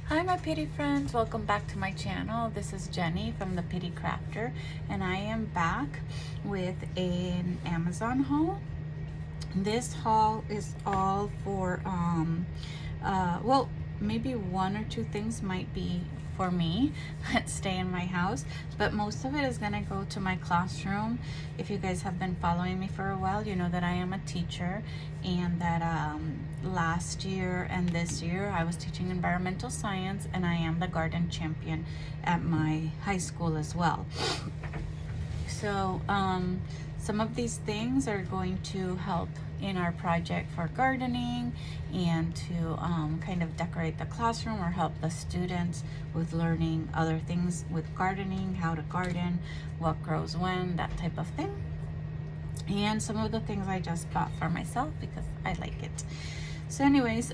Hi my Pity friends, welcome back to my channel. This is Jenny from the Pity Crafter and I am back with an Amazon haul. This haul is all for well, maybe one or two things might be for me that stay in my house, but most of it is gonna go to my classroom. If you guys have been following me for a while, you know that I am a teacher and that last year and this year I was teaching environmental science, and I am the garden champion at my high school as well. So some of these things are going to help in our project for gardening and to kind of decorate the classroom or help the students with learning other things with gardening, how to garden, what grows when, that type of thing. And some of the things I just bought for myself because I like it. So anyways,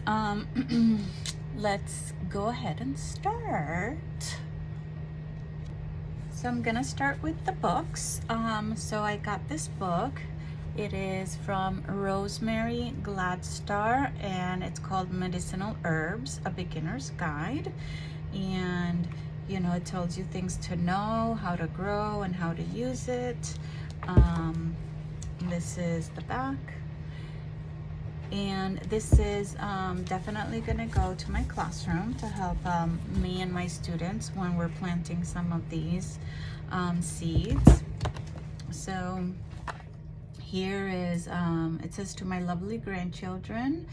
let's go ahead and start. So I'm gonna start with the books. So I got this book. It is from Rosemary Gladstar and it's called Medicinal Herbs, A Beginner's Guide. And you know, it tells you things to know, how to grow and how to use it. This is the back. And this is definitely gonna go to my classroom to help me and my students when we're planting some of these seeds. So here is, it says, to my lovely grandchildren,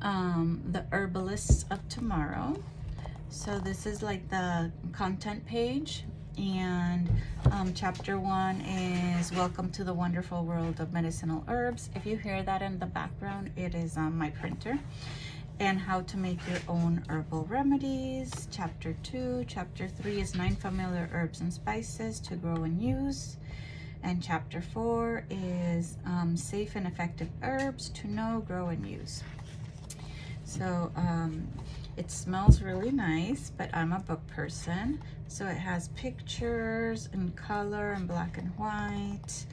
the herbalists of tomorrow. So this is like the content page, and chapter 1 is welcome to the wonderful world of medicinal herbs. If you hear that in the background, it is my printer. And how to make your own herbal remedies. Chapter 2. Chapter 3 is 9 familiar herbs and spices to grow and use. And chapter 4 is safe and effective herbs to know, grow, and use. So it smells really nice, but I'm a book person, so it has pictures and color and black and white.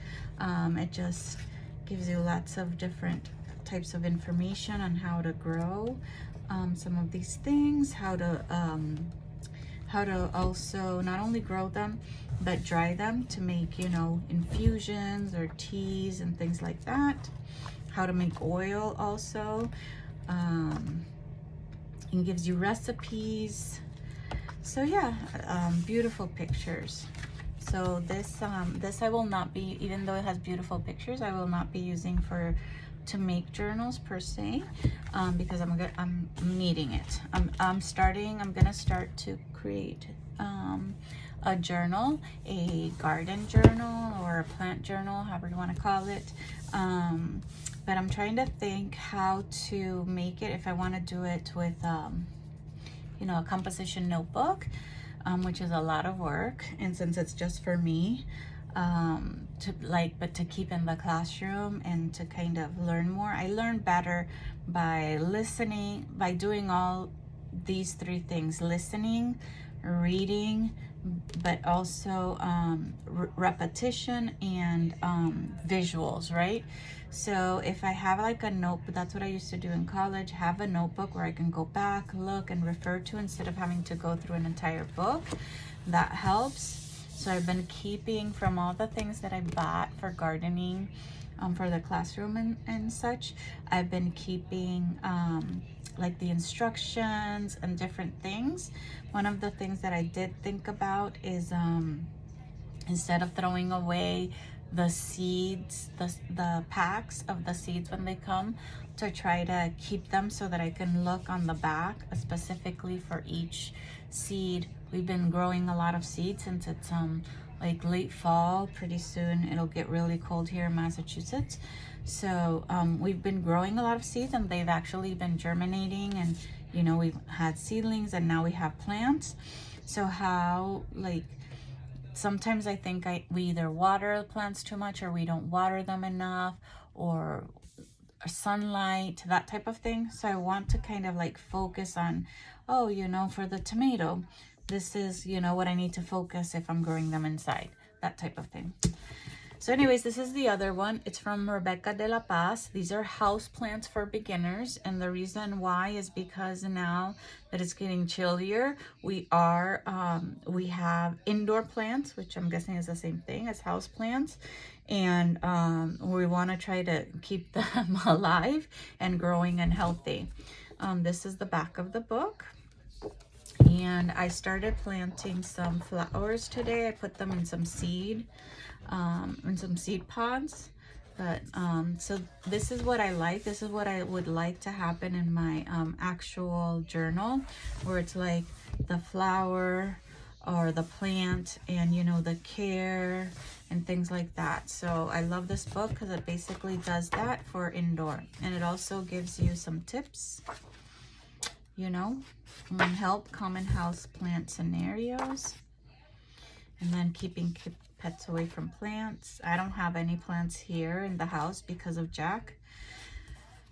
It just gives you lots of different types of information on how to grow some of these things, how to also not only grow them but dry them to make, you know, infusions or teas and things like that. How to make oil also. It gives you recipes. So yeah, beautiful pictures. So this I will not be, even though it has beautiful pictures, I will not be using to make journals per se, because I'm needing it. I'm gonna start to create a journal, a garden journal or a plant journal, however you want to call it. But I'm trying to think how to make it, if I want to do it with you know, a composition notebook, which is a lot of work, and since it's just for me, but to keep in the classroom and to kind of learn more. I learn better by listening, by doing all these three things: listening, reading, but also repetition and visuals, right? So if I have like a notebook, that's what I used to do in college, have a notebook where I can go back, look, and refer to instead of having to go through an entire book. That helps. So I've been keeping, from all the things that I bought for gardening, for the classroom and such, I've been keeping like the instructions and different things. One of the things that I did think about is instead of throwing away the seeds, the packs of the seeds when they come, to try to keep them so that I can look on the back specifically for each seed. We've been growing a lot of seeds since it's like late fall. Pretty soon it'll get really cold here in Massachusetts. So we've been growing a lot of seeds, and they've actually been germinating, and you know, we've had seedlings and now we have plants. So how, like, sometimes I think we either water the plants too much or we don't water them enough, or sunlight, that type of thing. So I want to kind of like focus on, oh, you know, for the tomato, this is, you know, what I need to focus if I'm growing them inside, that type of thing. So anyways, this is the other one. It's from Rebecca de la Paz. These are house plants for beginners. And the reason why is because now that it's getting chillier, we have indoor plants, which I'm guessing is the same thing as house plants. And we want to try to keep them alive and growing and healthy. This is the back of the book. And I started planting some flowers today. I put them in some seed pods. But so this is what I like. This is what I would like to happen in my actual journal, where it's like the flower or the plant and, you know, the care and things like that. So I love this book because it basically does that for indoor. And it also gives you some tips, you know, on help common house plant scenarios. And then keeping pets away from plants. I don't have any plants here in the house because of Jack.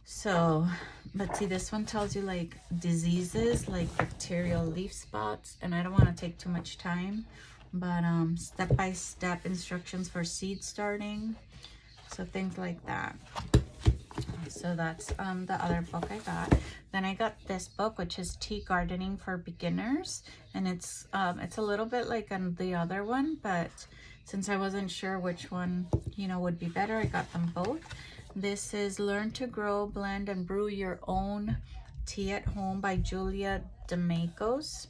So, but see, this one tells you like diseases, like bacterial leaf spots. And I don't want to take too much time, but step-by-step instructions for seed starting. So things like that. So that's the other book I got. Then I got this book, which is Tea Gardening for Beginners, and it's a little bit like on the other one, but since I wasn't sure which one, you know, would be better, I got them both. This is Learn to Grow, Blend, and Brew Your Own Tea at Home by Julia D'Amicos,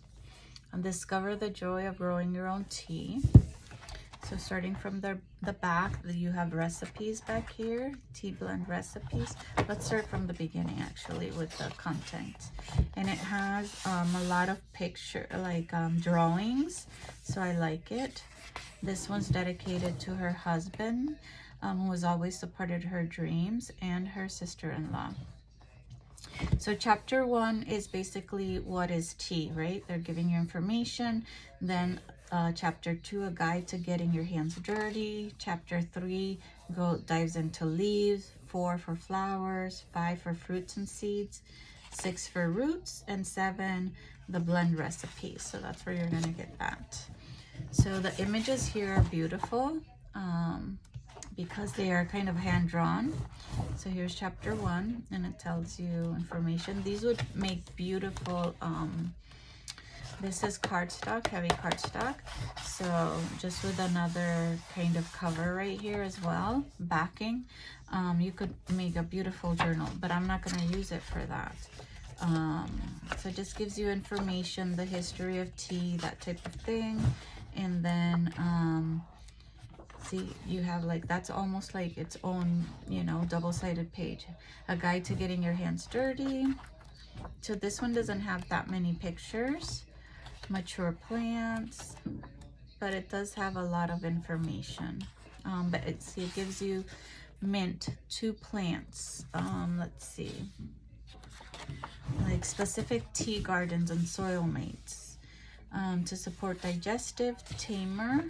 and Discover the Joy of Growing Your Own Tea. So starting from the back, you have recipes back here, tea blend recipes. Let's start from the beginning actually with the content. And it has a lot of drawings, so I like it. This one's dedicated to her husband, who has always supported her dreams, and her sister-in-law. So chapter 1 is basically what is tea, right? They're giving you information. Then chapter 2, a guide to getting your hands dirty. Chapter 3 dives into leaves. 4 for flowers. 5 for fruits and seeds. 6 for roots. And 7, the blend recipe. So that's where you're going to get that. So the images here are beautiful because they are kind of hand-drawn. So here's chapter 1, and it tells you information. These would make beautiful, this is cardstock, heavy cardstock. So just with another kind of cover right here as well, backing, you could make a beautiful journal, but I'm not going to use it for that. So it just gives you information, the history of tea, that type of thing. And then see, you have like, that's almost like its own, you know, double-sided page. A guide to getting your hands dirty. So this one doesn't have that many pictures. Mature plants, but it does have a lot of information. But it gives you mint, 2 plants. Let's see, like specific tea gardens and soil mates, to support digestive, tamer.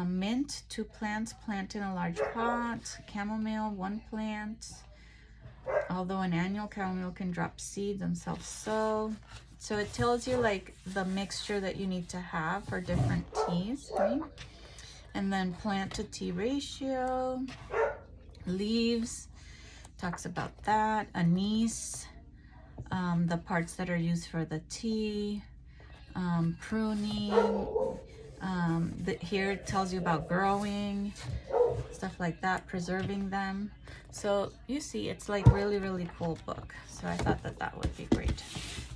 Mint, 2 plants, plant in a large pot. Chamomile, 1 plant. Although an annual chamomile can drop seeds and self-sow. So it tells you like the mixture that you need to have for different teas, right? And then plant to tea ratio. Leaves, talks about that. Anise, the parts that are used for the tea. Pruning. Here it tells you about growing, stuff like that, preserving them. So you see, it's like really cool book. So I thought that would be great.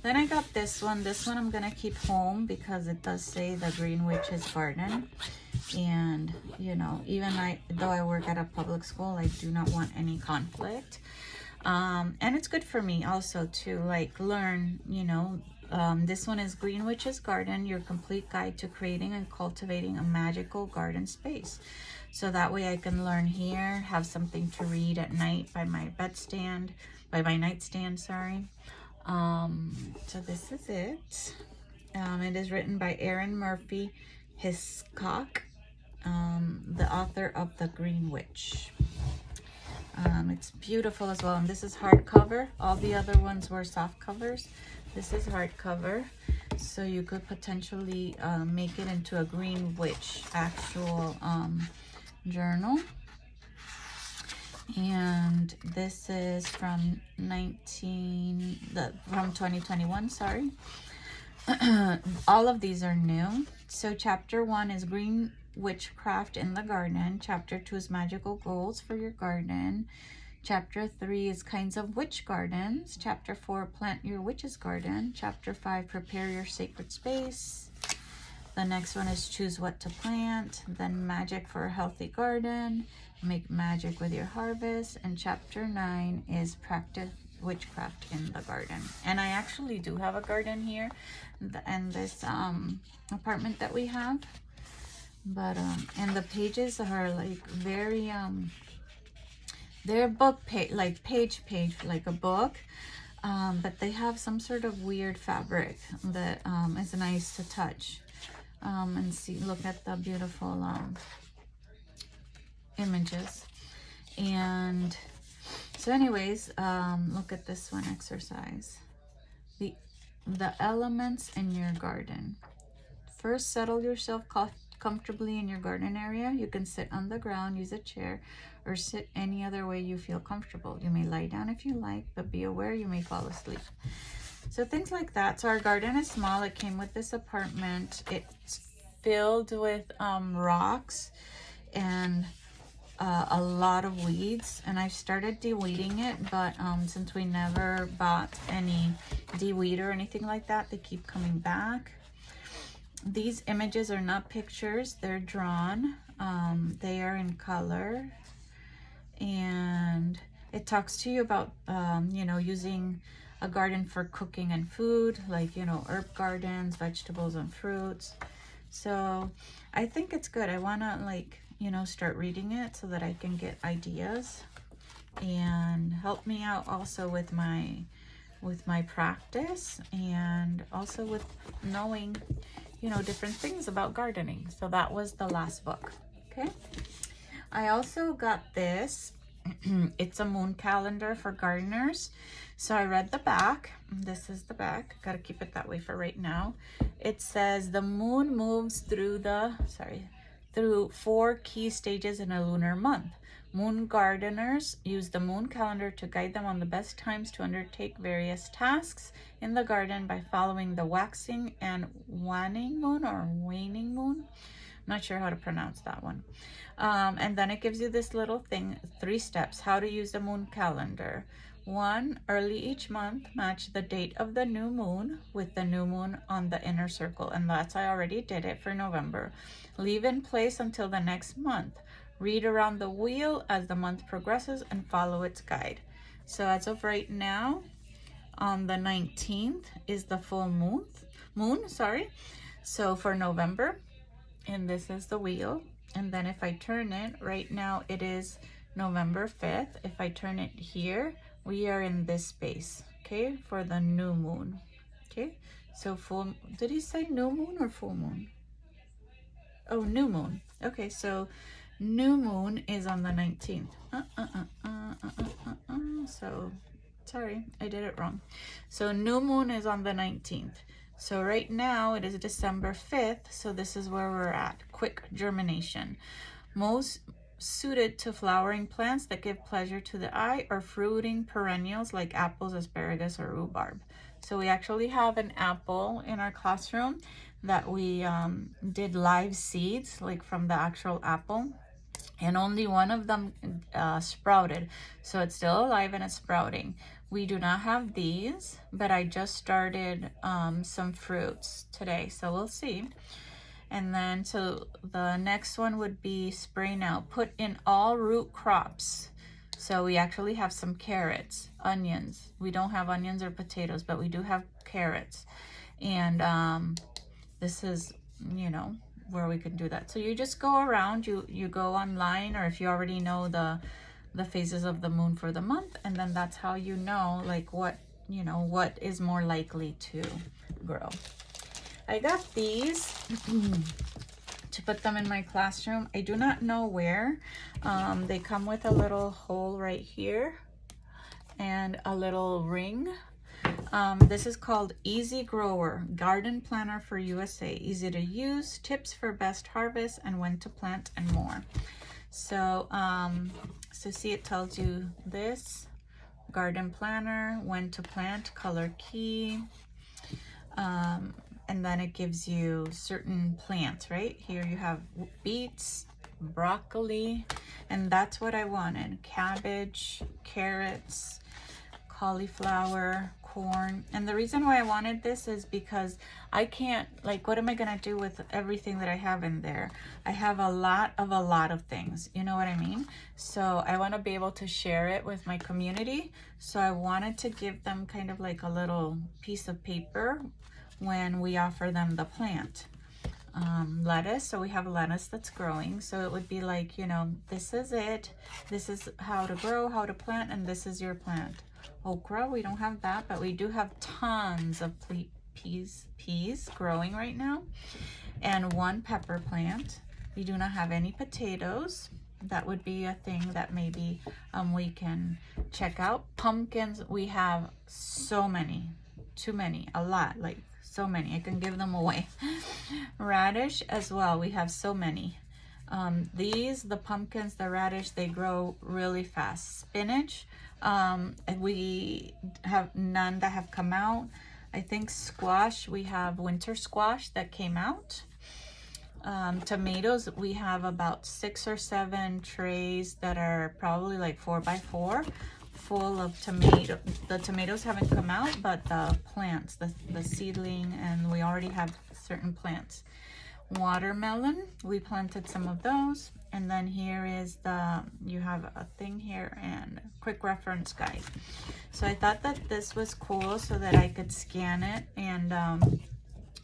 Then I got this one. This one I'm gonna keep home because it does say the Green Witch's Garden. And you know, even though I work at a public school, I do not want any conflict. And it's good for me also to like learn, you know. This one is Green Witch's Garden, your complete guide to creating and cultivating a magical garden space. So that way I can learn here, have something to read at night by my nightstand, sorry. So this is it. It is written by Erin Murphy Hiscock, the author of The Green Witch. It's beautiful as well, and this is hardcover. All the other ones were soft covers. This is hardcover, so you could potentially make it into a Green Witch actual journal. And this is from 2021, sorry. All of these are new. So chapter 1 is Green Witchcraft in the Garden. Chapter 2 is Magical Goals for your garden. Chapter 3 is Kinds of Witch Gardens. Chapter 4, Plant Your Witch's Garden. Chapter 5, Prepare Your Sacred Space. The next one is Choose What to Plant. Then Magic for a Healthy Garden. Make magic with your harvest. And chapter 9 is Practice Witchcraft in the Garden. And I actually do have a garden here and this apartment that we have. But and the pages are like very they're book page, like page like a book, but they have some sort of weird fabric that is nice to touch and see. Look at the beautiful images. And so anyways, look at this one exercise. The elements in your garden. First, settle yourself comfortably in your garden area. You can sit on the ground, use a chair, or sit any other way you feel comfortable. You may lie down if you like, but be aware you may fall asleep. So things like that. So our garden is small. It came with this apartment. It's filled with rocks and a lot of weeds, and I've started de-weeding it, but since we never bought any de-weed or anything like that, they keep coming back. These images are not pictures, they're drawn. They are in color, and it talks to you about you know, using a garden for cooking and food, like, you know, herb gardens, vegetables and fruits. So I think it's good. I want to, like, you know, start reading it so that I can get ideas and help me out also with my practice, and also with knowing, you know, different things about gardening. So that was the last book. Okay, I also got this. It's a moon calendar for gardeners. So I read the back. This is the back. Gotta keep it that way for right now. It says the moon moves through through 4 key stages in a lunar month. Moon gardeners use the moon calendar to guide them on the best times to undertake various tasks in the garden by following the waxing and waning moon or waning moon. I'm not sure how to pronounce that one. And then it gives you this little thing, 3 steps, how to use the moon calendar. 1, early each month, match the date of the new moon with the new moon on the inner circle. And that's, I already did it for November. Leave in place until the next month. Read around the wheel as the month progresses and follow its guide. So as of right now, on the 19th is the full moon. So for November, and this is the wheel. And then if I turn it, right now it is November 5th. If I turn it here, we are in this space, okay, for the new moon. Okay, so full, did he say new moon or full moon? Oh, new moon. Okay, so new moon is on the 19th. So sorry, I did it wrong. So new moon is on the 19th. So right now it is December 5th. So this is where we're at. Quick germination. Most suited to flowering plants that give pleasure to the eye, or fruiting perennials like apples, asparagus, or rhubarb. So we actually have an apple in our classroom that we did live seeds, like from the actual apple, and only one of them sprouted. So it's still alive and it's sprouting. We do not have these, but I just started some fruits today, so we'll see. And then, so the next one would be spray now. Put in all root crops. So we actually have some carrots, onions. We don't have onions or potatoes, but we do have carrots. And this is, you know, where we can do that. So you just go around, you go online, or if you already know the phases of the moon for the month, and then that's how you know, like, what, you know, what is more likely to grow. I got these to put them in my classroom. I do not know where. They come with a little hole right here and a little ring. This is called Easy Grower Garden Planner for USA. Easy to use, tips for best harvest, and when to plant, and more. So, so see, it tells you this, garden planner, when to plant, color key, and then it gives you certain plants, right? Here you have beets, broccoli, and that's what I wanted. Cabbage, carrots, cauliflower, corn. And the reason why I wanted this is because I can't, like, what am I gonna do with everything that I have in there? I have a lot of things, you know what I mean? So I want to be able to share it with my community. So I wanted to give them kind of like a little piece of paper when we offer them the plant. Lettuce, so we have lettuce that's growing, so it would be like, you know, this is it, this is how to grow, how to plant, and this is your plant. Okra, we don't have that, but we do have tons of peas growing right now, and one pepper plant. We do not have any potatoes. That would be a thing that maybe we can check out. Pumpkins, we have so many, too many, a lot, like so many. I can give them away. Radish as well, we have so many. The pumpkins, the radish, they grow really fast. Spinach, we have none that have come out. I think squash, we have winter squash that came out. Tomatoes, we have about 6 or 7 trays that are probably like 4x4 full of tomato. The tomatoes haven't come out, but the plants, the seedling, and we already have certain plants. Watermelon, we planted some of those. And then here is you have a thing here and quick reference guide. So I thought that this was cool so that I could scan it and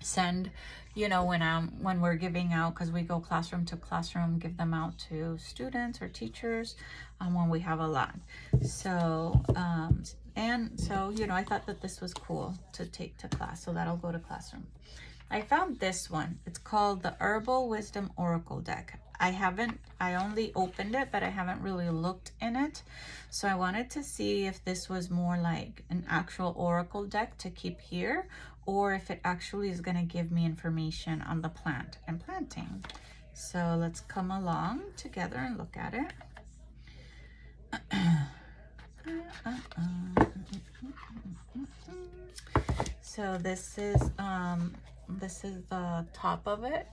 send, you know, when we're giving out, because we go classroom to classroom, give them out to students or teachers when we have a lot. So and so, you know, I thought that this was cool to take to class, so that'll go to classroom. I found this one. It's called the Herbal Wisdom Oracle Deck. I only opened it, but I haven't really looked in it. So I wanted to see if this was more like an actual oracle deck to keep here, or if it actually is going to give me information on the plant and planting. So let's come along together and look at it. So this is the top of it.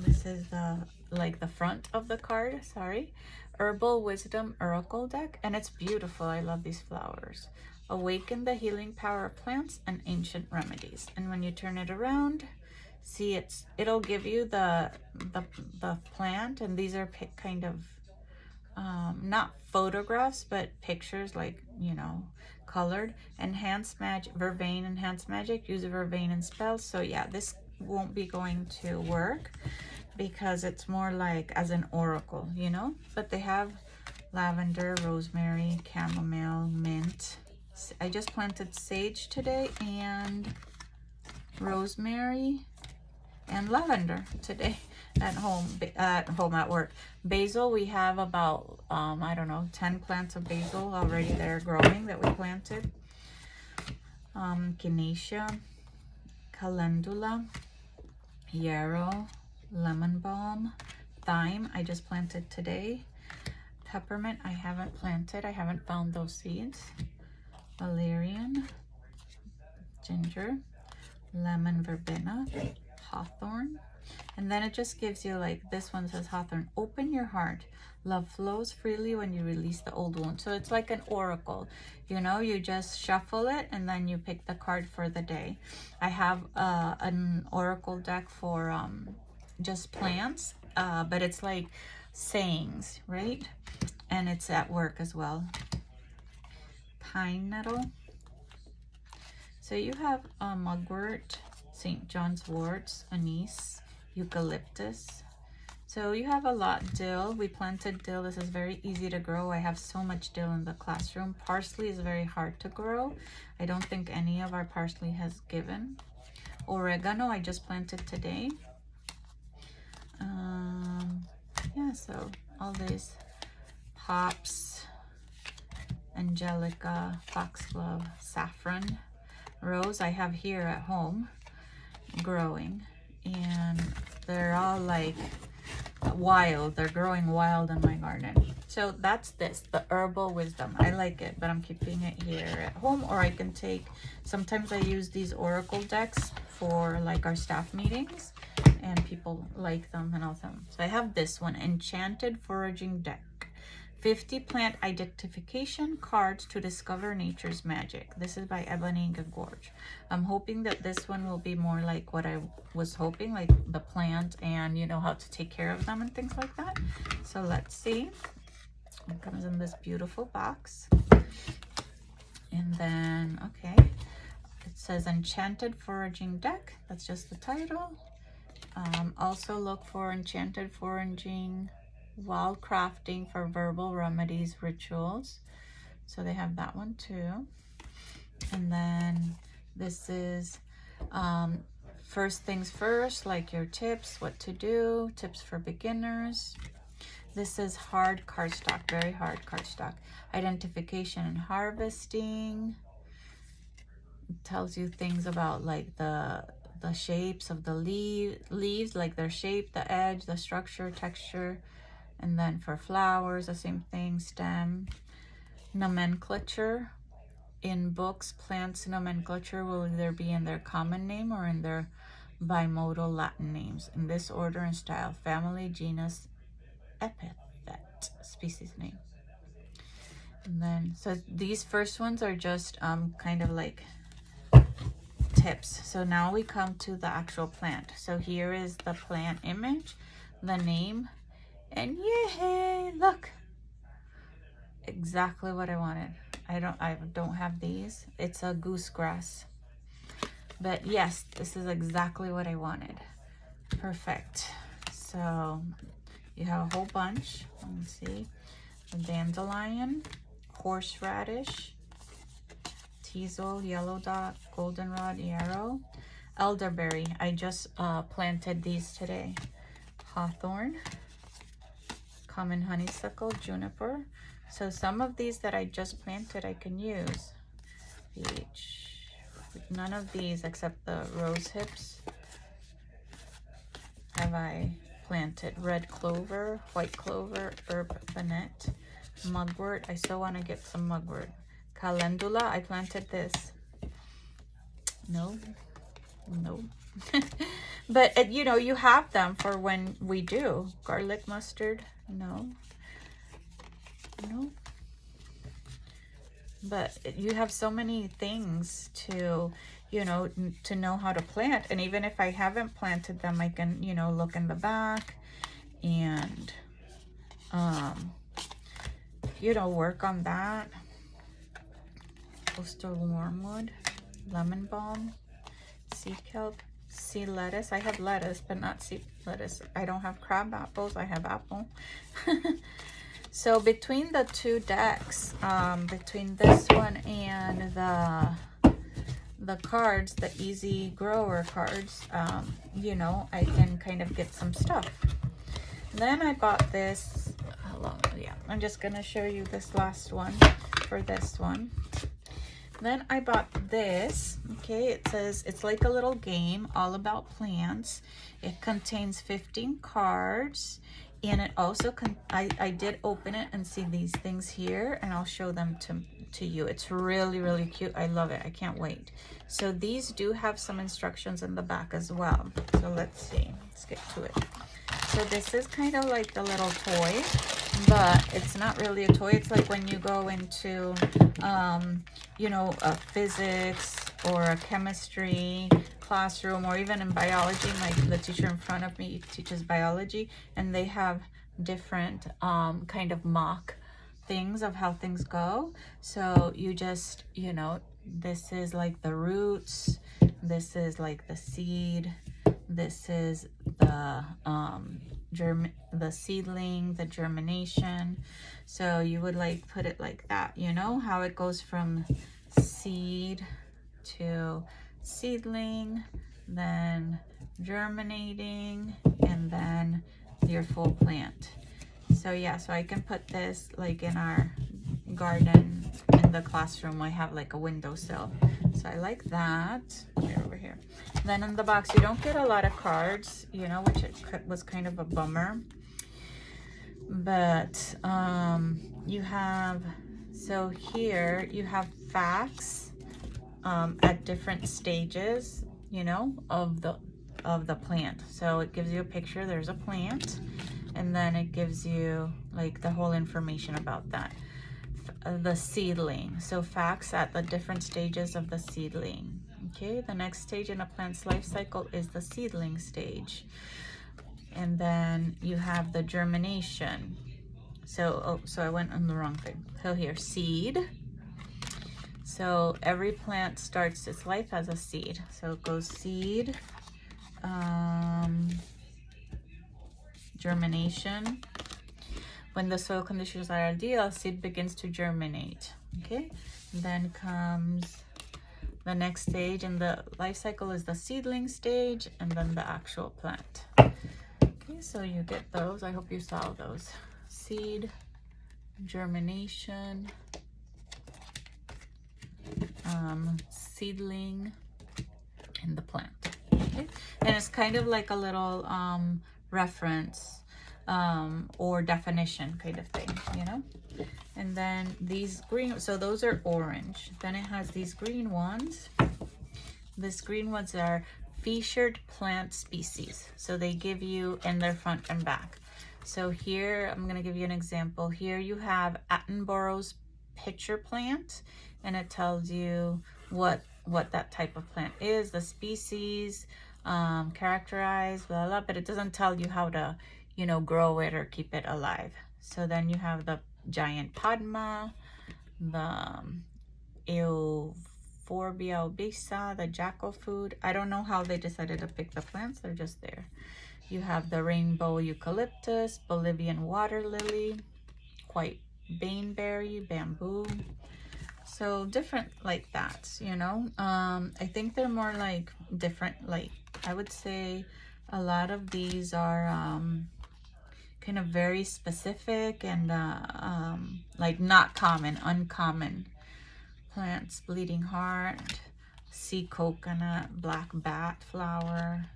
This is the front of the card, sorry. Herbal Wisdom Oracle Deck, and it's beautiful. I love these flowers. Awaken the healing power of plants and ancient remedies. And when you turn it around, see, it'll give you the plant, and these are kind of not photographs, but pictures, like, you know, colored. Enhanced magic, vervain enhanced magic, use vervain in spells. So yeah, this won't be going to work because it's more like as an oracle, you know. But they have lavender, rosemary, chamomile, mint. I just planted sage today, and rosemary and lavender today at work. Basil, we have about I don't know, 10 plants of basil already that are growing that we planted. Echinacea, calendula, yarrow, lemon balm, thyme, I just planted today. Peppermint, I haven't planted, I haven't found those seeds. Valerian, ginger, lemon verbena, hawthorn. And then it just gives you, like, this one says hawthorn, open your heart. Love flows freely when you release the old wound. So it's like an oracle, you know, you just shuffle it and then you pick the card for the day. I have an oracle deck for just plants, but it's like sayings, right? And it's at work as well. Pine nettle. So you have mugwort, St. John's worts, anise, eucalyptus. So you have a lot. Dill, we planted dill. This is very easy to grow. I have so much dill in the classroom. Parsley is very hard to grow. I don't think any of our parsley has given. Oregano, I just planted today. Yeah, so all these hops, angelica, foxglove, saffron, rose I have here at home growing, and they're all like wild. They're growing wild in my garden. So that's this, the Herbal Wisdom. I like it, but I'm keeping it here at home, or I can take, sometimes I use these oracle decks for like our staff meetings, and people like them and all them. So I have this one, Enchanted Foraging Deck. 50 plant identification cards to discover nature's magic. This is by Ebony Gorge. I'm hoping that this one will be more like what I was hoping, like the plant and you know how to take care of them and things like that. So let's see. It comes in this beautiful box. And then, okay, it says Enchanted Foraging Deck. That's just the title. Also look for Enchanted Foraging Wild Crafting for Verbal Remedies Rituals. So they have that one too. And then this is first things first, like your tips, what to do, tips for beginners. This is hard cardstock, very hard cardstock. Identification and harvesting. It tells you things about like the shapes of the leaves, like their shape, the edge, the structure, texture. And then for flowers, the same thing, stem. Nomenclature. In books, plants nomenclature will either be in their common name or in their bimodal Latin names. In this order and style, family, genus, epithet, species name. And then, so these first ones are just kind of like tips. So now we come to the actual plant. So here is the plant image, the name, and yay, look, exactly what I wanted. I don't have these. It's a goosegrass, but yes, this is exactly what I wanted. Perfect. So you have a whole bunch. Let me see. The dandelion, horseradish, teasel, yellow dot, goldenrod, yarrow, elderberry. I just planted these today. Hawthorn, common honeysuckle, juniper. So some of these that I just planted I can use. Peach. None of these except the rose hips have I planted. Red clover, white clover, herb bonnet, mugwort. I still want to get some mugwort. Calendula, I planted this. No. But you know, you have them for when we do. Garlic mustard, no. But you have so many things to, you know, to know how to plant. And even if I haven't planted them, I can, you know, look in the back and, you know, work on that. Coastal wormwood, lemon balm, sea kelp, sea lettuce. I have lettuce, but not sea lettuce. I don't have crab apples. I have apple. So between the two decks, between this one and the cards, the Easy Grower cards, you know, I can kind of get some stuff. Then I bought this. Yeah, I'm just gonna show you this last one for this one. Then I bought this. Okay, it says it's like a little game all about plants. It contains 15 cards. And it also, I did open it and see these things here, and I'll show them to you. It's really, really cute. I love it. I can't wait. So these do have some instructions in the back as well. So let's see. Let's get to it. So this is kind of like the little toy, but it's not really a toy. It's like when you go into, you know, a physics or a chemistry classroom, or even in biology. The teacher in front of me teaches biology, and they have different kind of mock things of how things go. So you just, you know, this is like the roots, this is like the seed, this is the seedling, the germination. So you would like put it like that, you know, how it goes from seed to seedling, then germinating, and then your full plant. So yeah, so I can put this like in our garden in the classroom. I have like a windowsill, so I like that. Over here. Then in the box you don't get a lot of cards, you know, which was kind of a bummer. But you have, so here you have facts at different stages, you know, of the plant. So it gives you a picture, there's a plant, and then it gives you like the whole information about that. The seedling, so facts at the different stages of the seedling. Okay, the next stage in a plant's life cycle is the seedling stage. And then you have the germination. So, so I went on the wrong thing. So here, seed. So every plant starts its life as a seed. So it goes seed, germination. When the soil conditions are ideal, seed begins to germinate. Okay, then comes the next stage in the life cycle is the seedling stage, and then the actual plant. Okay, so you get those. I hope you saw those. Seed, germination, seedling, and the plant. Okay, and it's kind of like a little reference or definition kind of thing, you know. And then these green, so those are orange. Then it has these green ones. These green ones are featured plant species. So they give you in their front and back. So here, I'm gonna give you an example. Here you have Attenborough's pitcher plant, and it tells you what that type of plant is, the species, characterized, blah, blah, but it doesn't tell you how to, you know, grow it or keep it alive. So then you have the giant Padma, the Euphorbia obesa, the jackal food. I don't know how they decided to pick the plants, they're just there. You have the rainbow eucalyptus, Bolivian water lily, white baneberry, bamboo. So different like that, you know. I think they're more like different, like I would say a lot of these are kind of very specific and like not common, uncommon plants. Bleeding heart, sea coconut, black bat flower,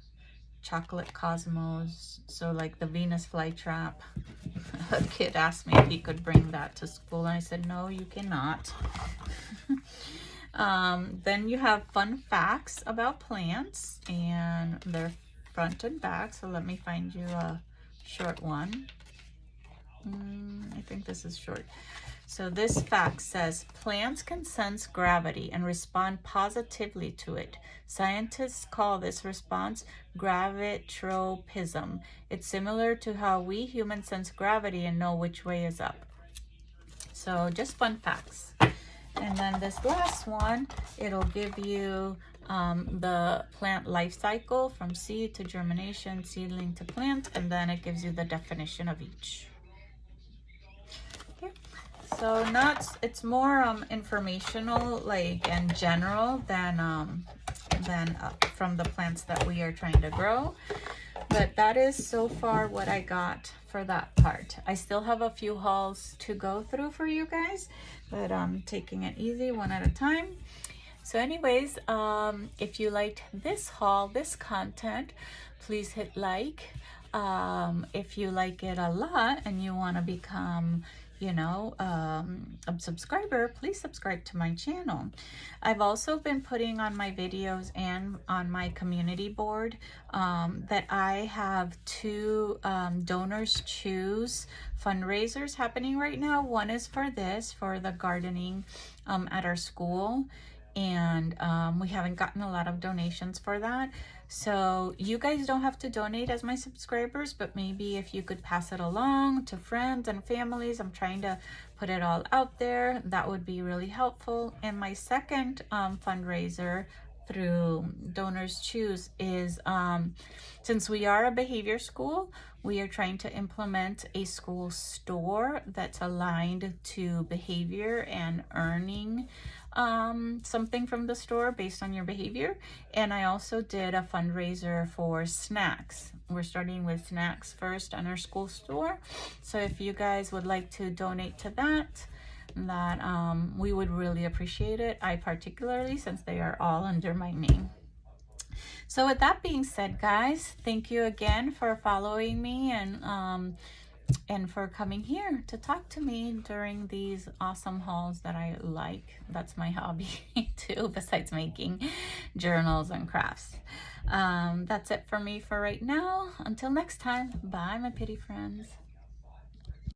chocolate cosmos, so like the Venus flytrap. A kid asked me if he could bring that to school, and I said no, you cannot. Then you have fun facts about plants, and they're front and back. So let me find you a short one. I think this is short. So this fact says plants can sense gravity and respond positively to it. Scientists call this response gravitropism. It's similar to how we humans sense gravity and know which way is up. So just fun facts. And then this last one, it'll give you the plant life cycle from seed to germination, seedling to plant, and then it gives you the definition of each. Okay, so it's more informational, like, and general than from the plants that we are trying to grow. But that is so far what I got for that part. I still have a few hauls to go through for you guys, but I'm taking it easy, one at a time. So anyways, if you liked this haul, this content, please hit like. If you like it a lot and you want to become, you know, a subscriber, please subscribe to my channel. I've also been putting on my videos and on my community board that I have two Donors Choose fundraisers happening right now. One is for the gardening at our school, and we haven't gotten a lot of donations for that. So you guys don't have to donate as my subscribers, but maybe if you could pass it along to friends and families, I'm trying to put it all out there, that would be really helpful. And my second fundraiser through Donors Choose is, since we are a behavior school, we are trying to implement a school store that's aligned to behavior and earning something from the store based on your behavior. And I also did a fundraiser for snacks. We're starting with snacks first on our school store. So if you guys would like to donate to that, we would really appreciate it. I particularly, since they are all under my name. So with that being said, guys, thank you again for following me and and for coming here to talk to me during these awesome hauls that I like. That's my hobby too, besides making journals and crafts. That's it for me for right now. Until next time, bye my pretty friends.